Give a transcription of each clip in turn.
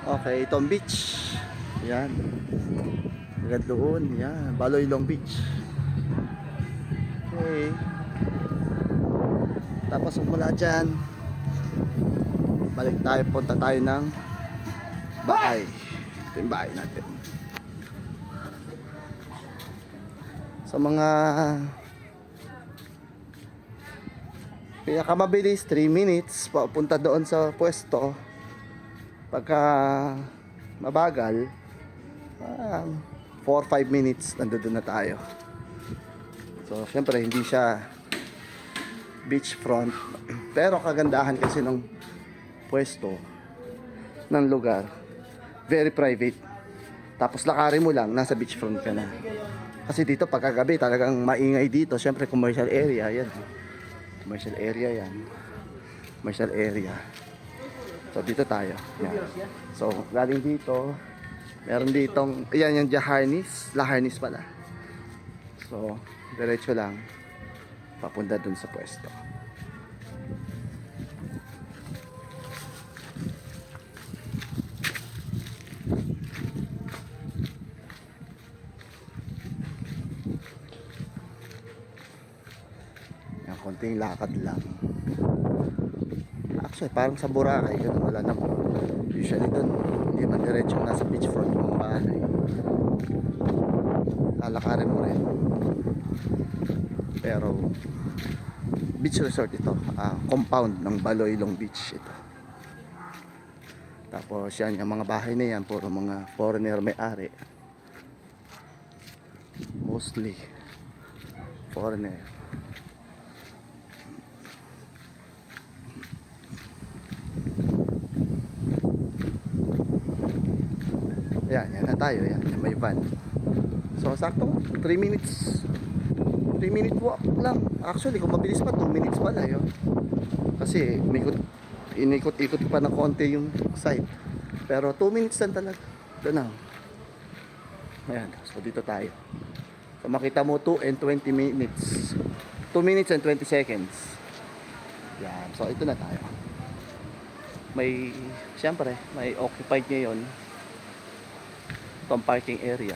Okay, itong beach. Yan. Agad doon. Yan. Baloy Long Beach. Okay. Tapos mula dyan, balik tayo. Punta tayo ng bahay. Ito yung bahay natin. Sa mga pinakamabilis 3 minutes papunta doon sa pwesto. Pagka mabagal 4-5 minutes nandoon na tayo. So syempre hindi siya beachfront, pero kagandahan kasi ng pwesto ng lugar, very private. Tapos lakarin mo lang, nasa beachfront ka na. Kasi dito pagkagabi talagang maingay dito. Syempre commercial area yan. Commercial area yan. Commercial area. So dito tayo. Yan. So galing dito, meron ditong, yan yung La Harness pala. So diretso lang papunta dun sa pwesto. Yan, konting lakad lang. Actually, parang sa Boracay, ganun, wala naman. Usually doon, hindi man diretso nasa beachfront ng mga bahay. Lalakarin mo rin. Pero, beach resort ito. Compound ng Baloy Long Beach ito. Tapos, yan, yung mga bahay na yan, puro mga foreigner may-ari. Mostly, foreigner. Yan na tayo, yan may van. So sakto 3 minutes 3 minute walk lang. Actually kung mabilis pa 2 minutes pala yun. Kasi inikot-ikot pa na konti yung site. Pero 2 minutes lang talaga. Ito na. Ayan, so dito tayo. So makita mo 2 and 20 minutes 2 minutes and 20 seconds. Yan, so ito na tayo. Siyempre may occupied ngayon itong parking area.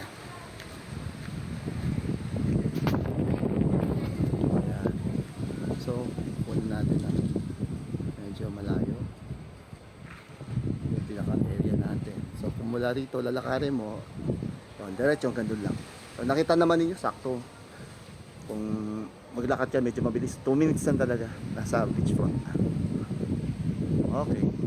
Ayan. So kunin natin na medyo malayo yung pinaka area natin. So kung mula rito lalakarin mo yun, diretso hanggang doon lang. So nakita naman ninyo sakto. Kung maglakad ka medyo mabilis 2 minutes lang talaga nasa beachfront. Okay.